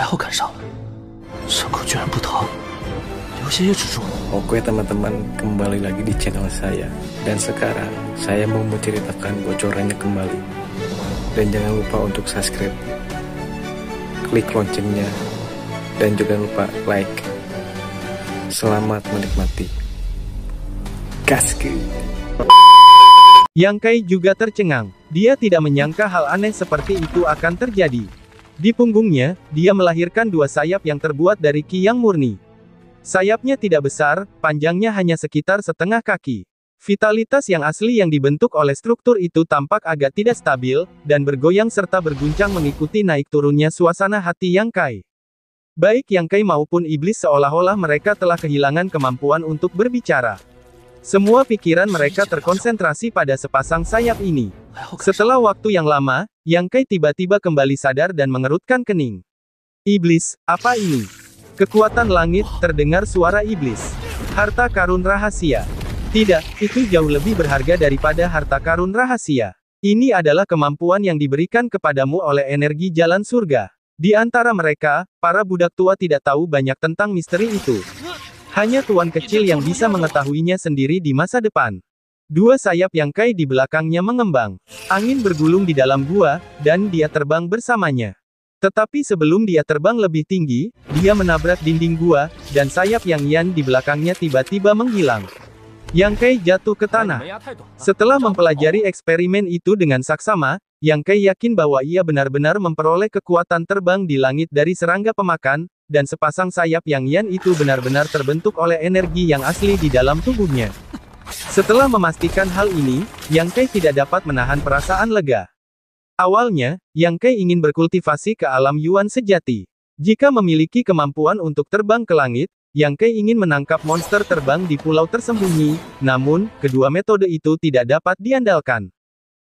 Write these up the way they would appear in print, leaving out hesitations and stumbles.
还好赶上了，伤口居然不疼，流血也止住了。Oke teman-teman, kembali lagi di channel saya. Dan sekarang saya mau menceritakan bocorannya kembali. Dan jangan lupa untuk subscribe, klik loncengnya, dan juga lupa like. Selamat menikmati. Gaskeun. Yang Kai juga tercengang. Dia tidak menyangka hal aneh seperti itu akan terjadi. Di punggungnya, dia melahirkan dua sayap yang terbuat dari ki yang murni. Sayapnya tidak besar, panjangnya hanya sekitar setengah kaki. Vitalitas yang asli yang dibentuk oleh struktur itu tampak agak tidak stabil, dan bergoyang serta berguncang mengikuti naik turunnya suasana hati Yang Kai. Baik Yang Kai maupun iblis seolah-olah mereka telah kehilangan kemampuan untuk berbicara. Semua pikiran mereka terkonsentrasi pada sepasang sayap ini. Setelah waktu yang lama, Yang Kai tiba-tiba kembali sadar dan mengerutkan kening. Iblis, apa ini? Kekuatan langit, terdengar suara iblis. Harta karun rahasia. Tidak, itu jauh lebih berharga daripada harta karun rahasia. Ini adalah kemampuan yang diberikan kepadamu oleh energi jalan surga. Di antara mereka, para budak tua tidak tahu banyak tentang misteri itu. Hanya tuan kecil yang bisa mengetahuinya sendiri di masa depan. Dua sayap Yang Kai di belakangnya mengembang. Angin bergulung di dalam gua, dan dia terbang bersamanya. Tetapi sebelum dia terbang lebih tinggi, dia menabrak dinding gua, dan sayap Yang Yan di belakangnya tiba-tiba menghilang. Yang Kai jatuh ke tanah. Setelah mempelajari eksperimen itu dengan saksama, Yang Kai yakin bahwa ia benar-benar memperoleh kekuatan terbang di langit dari serangga pemakan, dan sepasang sayap Yang Yan itu benar-benar terbentuk oleh energi yang asli di dalam tubuhnya. Setelah memastikan hal ini, Yang Kai tidak dapat menahan perasaan lega. Awalnya, Yang Kai ingin berkultivasi ke alam Yuan sejati. Jika memiliki kemampuan untuk terbang ke langit, Yang Kai ingin menangkap monster terbang di pulau tersembunyi, namun, kedua metode itu tidak dapat diandalkan.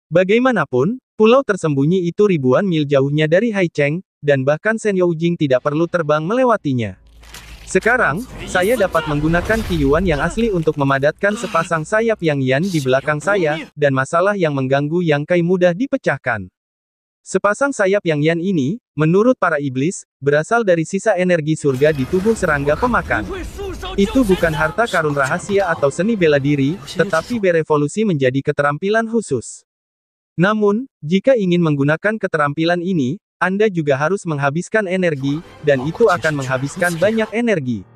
Bagaimanapun, pulau tersembunyi itu ribuan mil jauhnya dari Haicheng, dan bahkan Shen Youjing tidak perlu terbang melewatinya. Sekarang, saya dapat menggunakan Qi Yuan yang asli untuk memadatkan sepasang sayap Yang Yan di belakang saya, dan masalah yang mengganggu Yang Kai mudah dipecahkan. Sepasang sayap Yang Yan ini, menurut para iblis, berasal dari sisa energi surga di tubuh serangga pemakan. Itu bukan harta karun rahasia atau seni bela diri, tetapi berevolusi menjadi keterampilan khusus. Namun, jika ingin menggunakan keterampilan ini, Anda juga harus menghabiskan energi, dan itu akan menghabiskan banyak energi.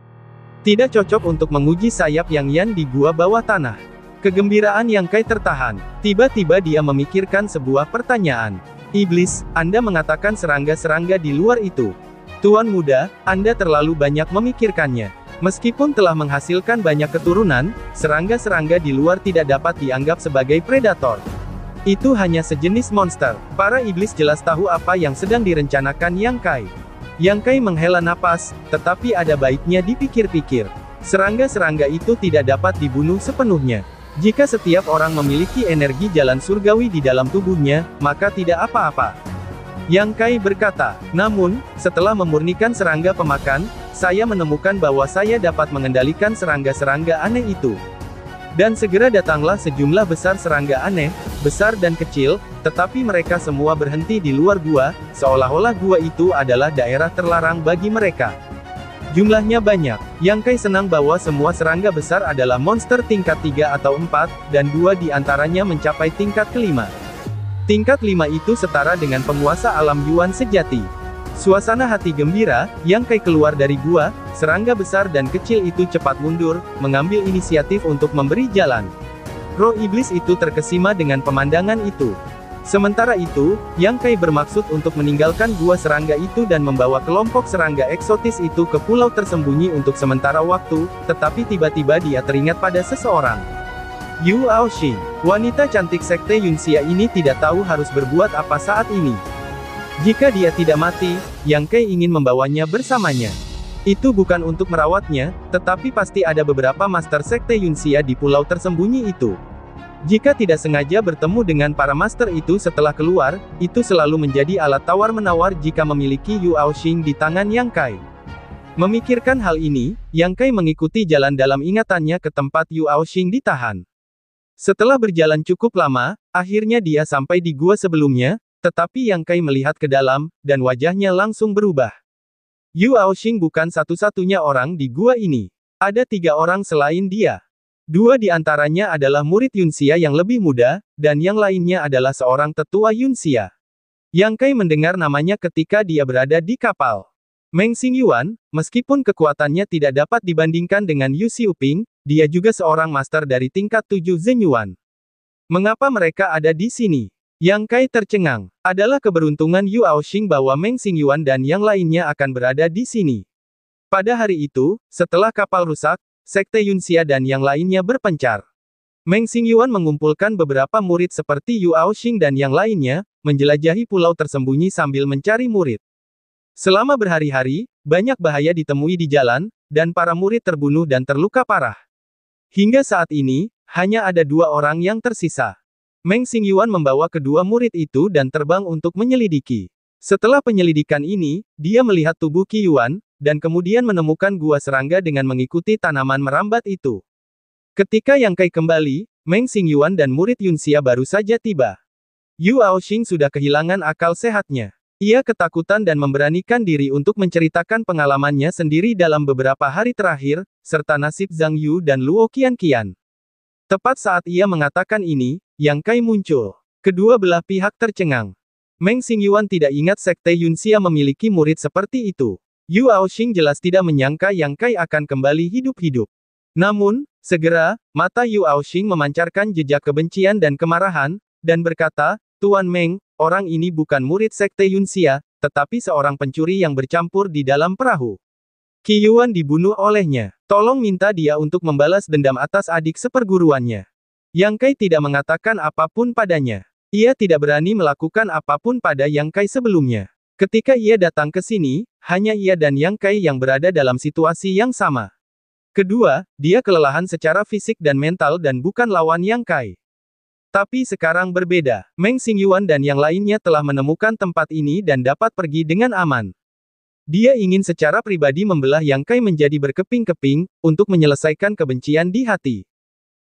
Tidak cocok untuk menguji sayap Yang Yan di gua bawah tanah. Kegembiraan Yang Kai tertahan. Tiba-tiba dia memikirkan sebuah pertanyaan. Iblis, Anda mengatakan serangga-serangga di luar itu. Tuan muda, Anda terlalu banyak memikirkannya. Meskipun telah menghasilkan banyak keturunan, serangga-serangga di luar tidak dapat dianggap sebagai predator. Itu hanya sejenis monster. Para iblis jelas tahu apa yang sedang direncanakan Yang Kai. Yang Kai menghela napas, tetapi ada baiknya dipikir-pikir. Serangga-serangga itu tidak dapat dibunuh sepenuhnya. Jika setiap orang memiliki energi jalan surgawi di dalam tubuhnya, maka tidak apa-apa. Yang Kai berkata, namun, setelah memurnikan serangga pemakan, saya menemukan bahwa saya dapat mengendalikan serangga-serangga aneh itu. Dan segera datanglah sejumlah besar serangga aneh, besar dan kecil, tetapi mereka semua berhenti di luar gua, seolah-olah gua itu adalah daerah terlarang bagi mereka. Jumlahnya banyak. Yang Kai senang bahwa semua serangga besar adalah monster tingkat 3 atau 4, dan 2 di antaranya mencapai tingkat kelima. Tingkat 5 itu setara dengan penguasa alam Yuan sejati. Suasana hati gembira, Yang Kai keluar dari gua, serangga besar dan kecil itu cepat mundur, mengambil inisiatif untuk memberi jalan. Roh iblis itu terkesima dengan pemandangan itu. Sementara itu, Yang Kai bermaksud untuk meninggalkan gua serangga itu dan membawa kelompok serangga eksotis itu ke pulau tersembunyi untuk sementara waktu, tetapi tiba-tiba dia teringat pada seseorang. Yu Aoxing, wanita cantik sekte Yunxia ini tidak tahu harus berbuat apa saat ini. Jika dia tidak mati, Yang Kai ingin membawanya bersamanya. Itu bukan untuk merawatnya, tetapi pasti ada beberapa master sekte Yunxia di pulau tersembunyi itu. Jika tidak sengaja bertemu dengan para master itu setelah keluar, itu selalu menjadi alat tawar-menawar jika memiliki Yu Aoxing di tangan Yang Kai. Memikirkan hal ini, Yang Kai mengikuti jalan dalam ingatannya ke tempat Yu Aoxing ditahan. Setelah berjalan cukup lama, akhirnya dia sampai di gua sebelumnya, tetapi Yang Kai melihat ke dalam, dan wajahnya langsung berubah. Yu Aoxing bukan satu-satunya orang di gua ini. Ada 3 orang selain dia. 2 di antaranya adalah murid Yunxia yang lebih muda, dan yang lainnya adalah seorang tetua Yunxia. Yang Kai mendengar namanya ketika dia berada di kapal. Meng Xingyuan, meskipun kekuatannya tidak dapat dibandingkan dengan Yu Xiuping, dia juga seorang master dari tingkat 7 Zhenyuan. Mengapa mereka ada di sini? Yang Kai tercengang. Adalah keberuntungan Yu Aoxing bahwa Meng Xingyuan dan yang lainnya akan berada di sini. Pada hari itu, setelah kapal rusak, Sekte Yunxia dan yang lainnya berpencar. Meng Xingyuan mengumpulkan beberapa murid seperti Yu Aoxing dan yang lainnya, menjelajahi pulau tersembunyi sambil mencari murid. Selama berhari-hari, banyak bahaya ditemui di jalan, dan para murid terbunuh dan terluka parah. Hingga saat ini, hanya ada 2 orang yang tersisa. Meng Xingyuan membawa kedua murid itu dan terbang untuk menyelidiki. Setelah penyelidikan ini, dia melihat tubuh Qi Yuan, dan kemudian menemukan gua serangga dengan mengikuti tanaman merambat itu. Ketika Yang Kai kembali, Meng Xingyuan dan murid Yunxia baru saja tiba. Yu Aoxing sudah kehilangan akal sehatnya. Ia ketakutan dan memberanikan diri untuk menceritakan pengalamannya sendiri dalam beberapa hari terakhir, serta nasib Zhang Yu dan Luo Qianqian. Tepat saat ia mengatakan ini, Yang Kai muncul. Kedua belah pihak tercengang. Meng Xingyuan tidak ingat Sekte Yunxia memiliki murid seperti itu. Yu Aoxing jelas tidak menyangka Yang Kai akan kembali hidup-hidup. Namun, segera, mata Yu Aoxing memancarkan jejak kebencian dan kemarahan, dan berkata, Tuan Meng, orang ini bukan murid Sekte Yunxia, tetapi seorang pencuri yang bercampur di dalam perahu. Qi Yuan dibunuh olehnya. Tolong minta dia untuk membalas dendam atas adik seperguruannya. Yang Kai tidak mengatakan apapun padanya. Ia tidak berani melakukan apapun pada Yang Kai sebelumnya. Ketika ia datang ke sini, hanya ia dan Yang Kai yang berada dalam situasi yang sama. Kedua, dia kelelahan secara fisik dan mental dan bukan lawan Yang Kai. Tapi sekarang berbeda. Meng Xingyuan dan yang lainnya telah menemukan tempat ini dan dapat pergi dengan aman. Dia ingin secara pribadi membelah Yang Kai menjadi berkeping-keping, untuk menyelesaikan kebencian di hati.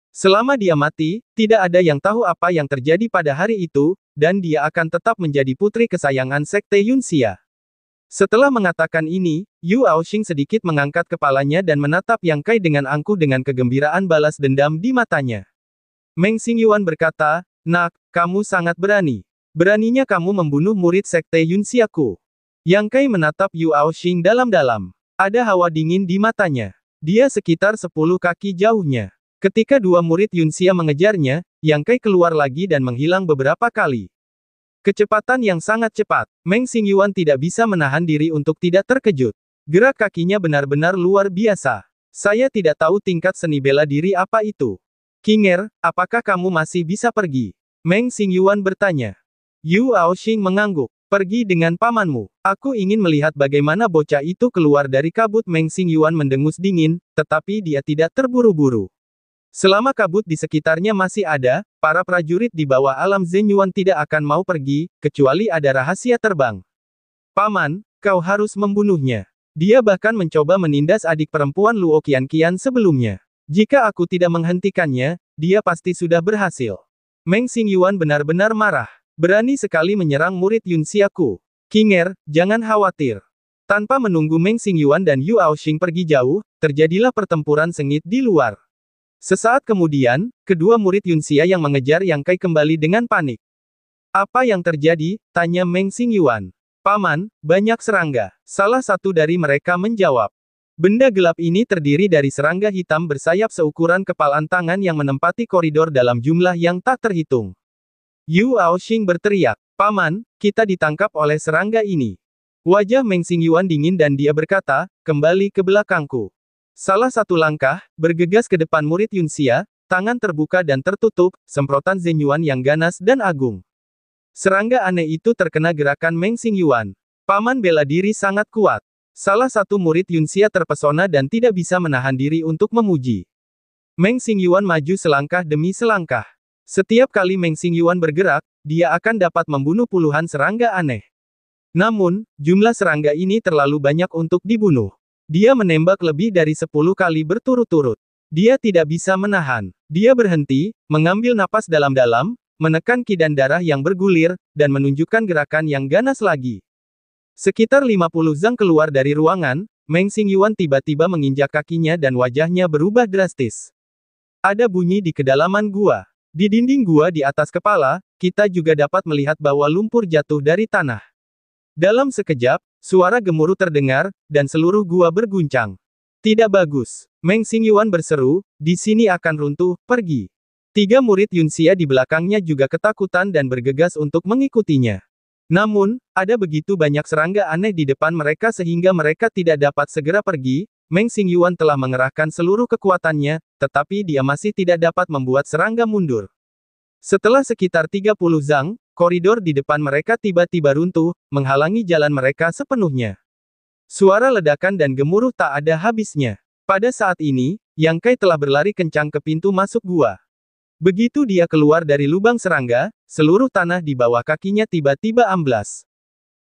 Selama dia mati, tidak ada yang tahu apa yang terjadi pada hari itu, dan dia akan tetap menjadi putri kesayangan Sekte Yunxia. Setelah mengatakan ini, Yu Aoxing sedikit mengangkat kepalanya dan menatap Yang Kai dengan angkuh dengan kegembiraan balas dendam di matanya. Meng Xingyuan berkata, Nak, kamu sangat berani. Beraninya kamu membunuh murid Sekte Yunxiaku. Yang Kai menatap Yu Aoxing dalam-dalam. Ada hawa dingin di matanya. Dia sekitar 10 kaki jauhnya. Ketika 2 murid Yunxia mengejarnya, Yang Kai keluar lagi dan menghilang beberapa kali. Kecepatan yang sangat cepat. Meng Xingyuan tidak bisa menahan diri untuk tidak terkejut. Gerak kakinya benar-benar luar biasa. Saya tidak tahu tingkat seni bela diri apa itu. Qinger, apakah kamu masih bisa pergi? Meng Xingyuan bertanya. Yu Aoxing mengangguk. Pergi dengan pamanmu. Aku ingin melihat bagaimana bocah itu keluar dari kabut. Meng Xingyuan mendengus dingin, tetapi dia tidak terburu-buru. Selama kabut di sekitarnya masih ada, para prajurit di bawah alam Zhenyuan tidak akan mau pergi, kecuali ada rahasia terbang. Paman, kau harus membunuhnya. Dia bahkan mencoba menindas adik perempuan Luo Qianqian sebelumnya. Jika aku tidak menghentikannya, dia pasti sudah berhasil. Meng Xingyuan benar-benar marah. Berani sekali menyerang murid Yunxiaku. Qinger, jangan khawatir. Tanpa menunggu Meng Xingyuan dan Yu Aoxing pergi jauh, terjadilah pertempuran sengit di luar. Sesaat kemudian, kedua murid Yunxia yang mengejar Yang Kai kembali dengan panik. Apa yang terjadi? Tanya Meng Xingyuan. Paman, banyak serangga. Salah satu dari mereka menjawab. Benda gelap ini terdiri dari serangga hitam bersayap seukuran kepalan tangan yang menempati koridor dalam jumlah yang tak terhitung. Yu Aoxing berteriak. Paman, kita ditangkap oleh serangga ini. Wajah Meng Xingyuan dingin dan dia berkata, kembali ke belakangku. Salah satu langkah, bergegas ke depan murid Yunxia, tangan terbuka dan tertutup, semprotan Zhenyuan yang ganas dan agung. Serangga aneh itu terkena gerakan Meng Xingyuan. Paman bela diri sangat kuat. Salah satu murid Yunxia terpesona dan tidak bisa menahan diri untuk memuji. Meng Xingyuan maju selangkah demi selangkah. Setiap kali Meng Xingyuan bergerak, dia akan dapat membunuh puluhan serangga aneh. Namun, jumlah serangga ini terlalu banyak untuk dibunuh. Dia menembak lebih dari 10 kali berturut-turut. Dia tidak bisa menahan. Dia berhenti, mengambil napas dalam-dalam, menekan ki dan darah yang bergulir, dan menunjukkan gerakan yang ganas lagi. Sekitar 50 zang keluar dari ruangan, Meng Xingyuan tiba-tiba menginjak kakinya dan wajahnya berubah drastis. Ada bunyi di kedalaman gua. Di dinding gua di atas kepala, kita juga dapat melihat bahwa lumpur jatuh dari tanah. Dalam sekejap, suara gemuruh terdengar, dan seluruh gua berguncang. Tidak bagus. Meng Xingyuan berseru, di sini akan runtuh, pergi. 3 murid Yunxia di belakangnya juga ketakutan dan bergegas untuk mengikutinya. Namun, ada begitu banyak serangga aneh di depan mereka sehingga mereka tidak dapat segera pergi. Meng Xingyuan telah mengerahkan seluruh kekuatannya, tetapi dia masih tidak dapat membuat serangga mundur. Setelah sekitar 30 zang, koridor di depan mereka tiba-tiba runtuh, menghalangi jalan mereka sepenuhnya. Suara ledakan dan gemuruh tak ada habisnya. Pada saat ini, Yang Kai telah berlari kencang ke pintu masuk gua. Begitu dia keluar dari lubang serangga, seluruh tanah di bawah kakinya tiba-tiba amblas.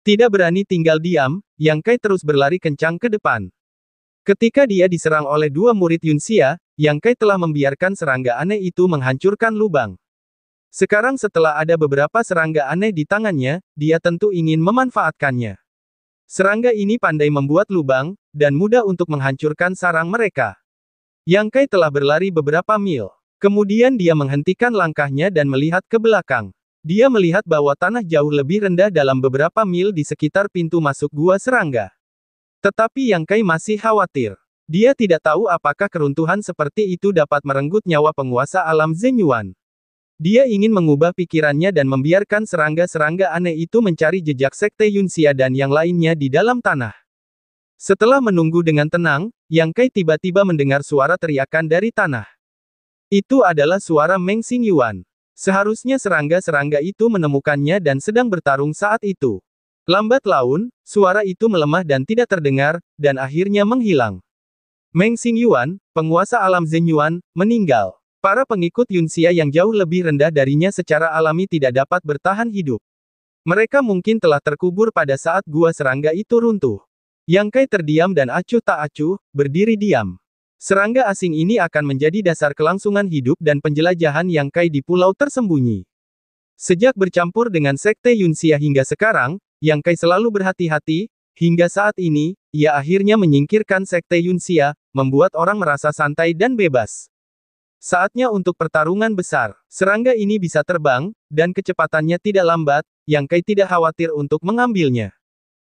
Tidak berani tinggal diam, Yang Kai terus berlari kencang ke depan. Ketika dia diserang oleh 2 murid Yunxia, Yang Kai telah membiarkan serangga aneh itu menghancurkan lubang. Sekarang setelah ada beberapa serangga aneh di tangannya, dia tentu ingin memanfaatkannya. Serangga ini pandai membuat lubang, dan mudah untuk menghancurkan sarang mereka. Yang Kai telah berlari beberapa mil. Kemudian dia menghentikan langkahnya dan melihat ke belakang. Dia melihat bahwa tanah jauh lebih rendah dalam beberapa mil di sekitar pintu masuk gua serangga. Tetapi Yang Kai masih khawatir. Dia tidak tahu apakah keruntuhan seperti itu dapat merenggut nyawa penguasa alam Zhenyuan. Dia ingin mengubah pikirannya dan membiarkan serangga-serangga aneh itu mencari jejak sekte Yunxia dan yang lainnya di dalam tanah. Setelah menunggu dengan tenang, Yang Kai tiba-tiba mendengar suara teriakan dari tanah. Itu adalah suara Meng Xingyuan. Seharusnya serangga-serangga itu menemukannya dan sedang bertarung saat itu. Lambat laun, suara itu melemah dan tidak terdengar, dan akhirnya menghilang. Meng Xingyuan, penguasa alam Zhenyuan, meninggal. Para pengikut Yunxia yang jauh lebih rendah darinya secara alami tidak dapat bertahan hidup. Mereka mungkin telah terkubur pada saat gua serangga itu runtuh. Yang Kai terdiam dan acuh tak acuh, berdiri diam. Serangga asing ini akan menjadi dasar kelangsungan hidup dan penjelajahan Yang Kai di pulau tersembunyi. Sejak bercampur dengan sekte Yunxia hingga sekarang, Yang Kai selalu berhati-hati, hingga saat ini, ia akhirnya menyingkirkan sekte Yunxia, membuat orang merasa santai dan bebas. Saatnya untuk pertarungan besar. Serangga ini bisa terbang, dan kecepatannya tidak lambat, Yang Kai tidak khawatir untuk mengambilnya.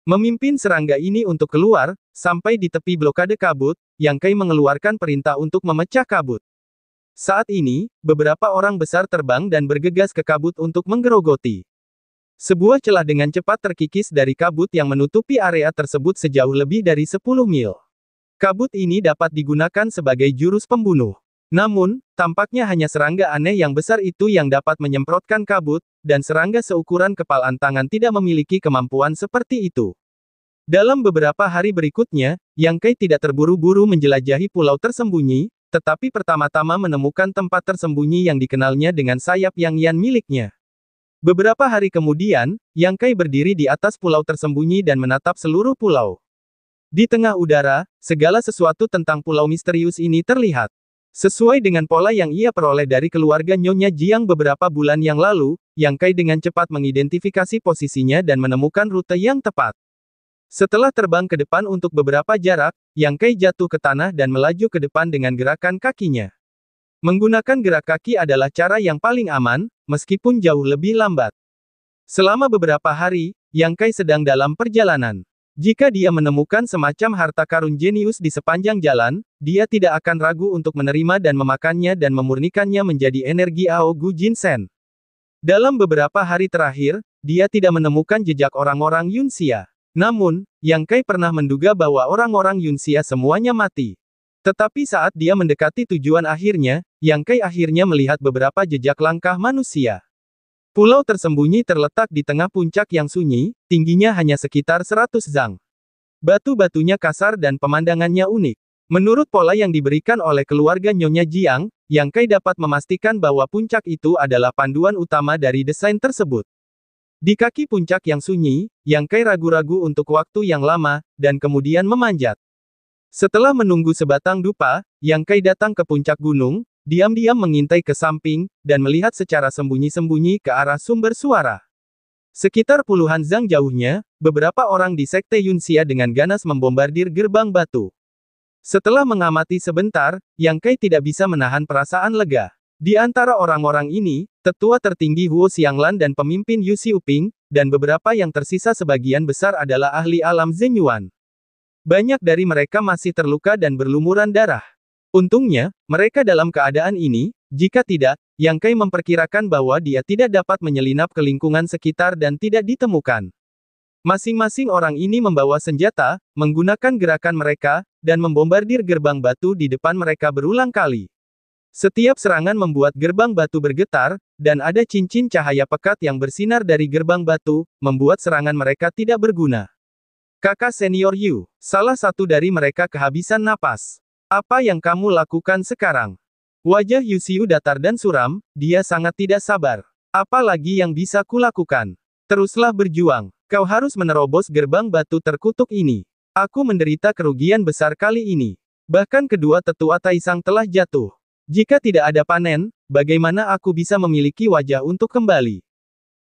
Memimpin serangga ini untuk keluar, sampai di tepi blokade kabut, Yang Kai mengeluarkan perintah untuk memecah kabut. Saat ini, beberapa orang besar terbang dan bergegas ke kabut untuk menggerogoti. Sebuah celah dengan cepat terkikis dari kabut yang menutupi area tersebut sejauh lebih dari 10 mil. Kabut ini dapat digunakan sebagai jurus pembunuh. Namun, tampaknya hanya serangga aneh yang besar itu yang dapat menyemprotkan kabut, dan serangga seukuran kepalan tangan tidak memiliki kemampuan seperti itu. Dalam beberapa hari berikutnya, Yang Kai tidak terburu-buru menjelajahi pulau tersembunyi, tetapi pertama-tama menemukan tempat tersembunyi yang dikenalnya dengan sayap Yang Yan miliknya. Beberapa hari kemudian, Yang Kai berdiri di atas pulau tersembunyi dan menatap seluruh pulau. Di tengah udara, segala sesuatu tentang pulau misterius ini terlihat. Sesuai dengan pola yang ia peroleh dari keluarga Nyonya Jiang beberapa bulan yang lalu, Yang Kai dengan cepat mengidentifikasi posisinya dan menemukan rute yang tepat. Setelah terbang ke depan untuk beberapa jarak, Yang Kai jatuh ke tanah dan melaju ke depan dengan gerakan kakinya. Menggunakan gerak kaki adalah cara yang paling aman, meskipun jauh lebih lambat. Selama beberapa hari, Yang Kai sedang dalam perjalanan. Jika dia menemukan semacam harta karun jenius di sepanjang jalan, dia tidak akan ragu untuk menerima dan memakannya dan memurnikannya menjadi energi Aogu Jinsen. Dalam beberapa hari terakhir, dia tidak menemukan jejak orang-orang Yunxia. Namun, Yang Kai pernah menduga bahwa orang-orang Yunxia semuanya mati. Tetapi saat dia mendekati tujuan akhirnya, Yang Kai akhirnya melihat beberapa jejak langkah manusia. Pulau tersembunyi terletak di tengah puncak yang sunyi, tingginya hanya sekitar 100 zang. Batu-batunya kasar dan pemandangannya unik. Menurut pola yang diberikan oleh keluarga Nyonya Jiang, Yang Kai dapat memastikan bahwa puncak itu adalah panduan utama dari desain tersebut. Di kaki puncak yang sunyi, Yang Kai ragu-ragu untuk waktu yang lama, dan kemudian memanjat. Setelah menunggu sebatang dupa, Yang Kai datang ke puncak gunung, diam-diam mengintai ke samping, dan melihat secara sembunyi-sembunyi ke arah sumber suara. Sekitar puluhan zang jauhnya, beberapa orang di Sekte Yunxia dengan ganas membombardir gerbang batu. Setelah mengamati sebentar, Yang Kai tidak bisa menahan perasaan lega. Di antara orang-orang ini, tetua tertinggi Huo Xianglan dan pemimpin Yu Xiuping, dan beberapa yang tersisa sebagian besar adalah ahli alam Zhenyuan. Banyak dari mereka masih terluka dan berlumuran darah. Untungnya, mereka dalam keadaan ini, jika tidak, Yang Kai memperkirakan bahwa dia tidak dapat menyelinap ke lingkungan sekitar dan tidak ditemukan. Masing-masing orang ini membawa senjata, menggunakan gerakan mereka, dan membombardir gerbang batu di depan mereka berulang kali. Setiap serangan membuat gerbang batu bergetar, dan ada cincin cahaya pekat yang bersinar dari gerbang batu, membuat serangan mereka tidak berguna. Kakak senior Yu, salah satu dari mereka kehabisan napas. Apa yang kamu lakukan sekarang? Wajah Yu Xiu datar dan suram, dia sangat tidak sabar. Apa lagi yang bisa kulakukan? Teruslah berjuang. Kau harus menerobos gerbang batu terkutuk ini. Aku menderita kerugian besar kali ini. Bahkan kedua tetua Taisang telah jatuh. Jika tidak ada panen, bagaimana aku bisa memiliki wajah untuk kembali?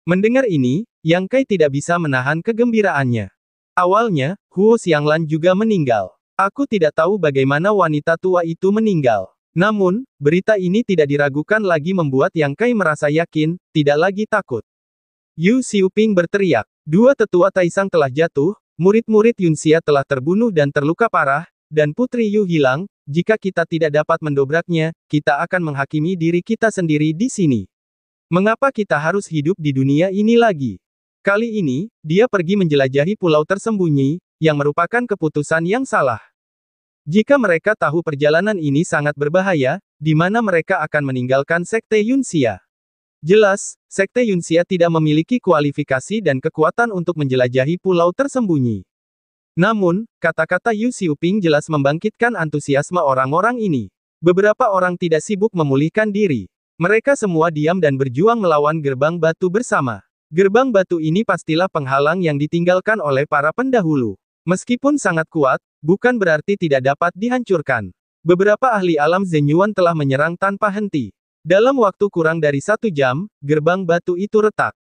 Mendengar ini, Yang Kai tidak bisa menahan kegembiraannya. Awalnya, Huo Xianglan juga meninggal. Aku tidak tahu bagaimana wanita tua itu meninggal. Namun, berita ini tidak diragukan lagi membuat Yang Kai merasa yakin, tidak lagi takut. Yu Xiuping berteriak. Dua tetua Taisang telah jatuh, murid-murid Yunxia telah terbunuh dan terluka parah, dan Putri Yu hilang. Jika kita tidak dapat mendobraknya, kita akan menghakimi diri kita sendiri di sini. Mengapa kita harus hidup di dunia ini lagi? Kali ini, dia pergi menjelajahi pulau tersembunyi, yang merupakan keputusan yang salah. Jika mereka tahu perjalanan ini sangat berbahaya, di mana mereka akan meninggalkan Sekte Yunxia. Jelas, Sekte Yunxia tidak memiliki kualifikasi dan kekuatan untuk menjelajahi pulau tersembunyi. Namun, kata-kata Yu Xiuping jelas membangkitkan antusiasme orang-orang ini. Beberapa orang tidak sibuk memulihkan diri. Mereka semua diam dan berjuang melawan gerbang batu bersama. Gerbang batu ini pastilah penghalang yang ditinggalkan oleh para pendahulu. Meskipun sangat kuat, bukan berarti tidak dapat dihancurkan. Beberapa ahli alam Zhenyuan telah menyerang tanpa henti. Dalam waktu kurang dari 1 jam, gerbang batu itu retak.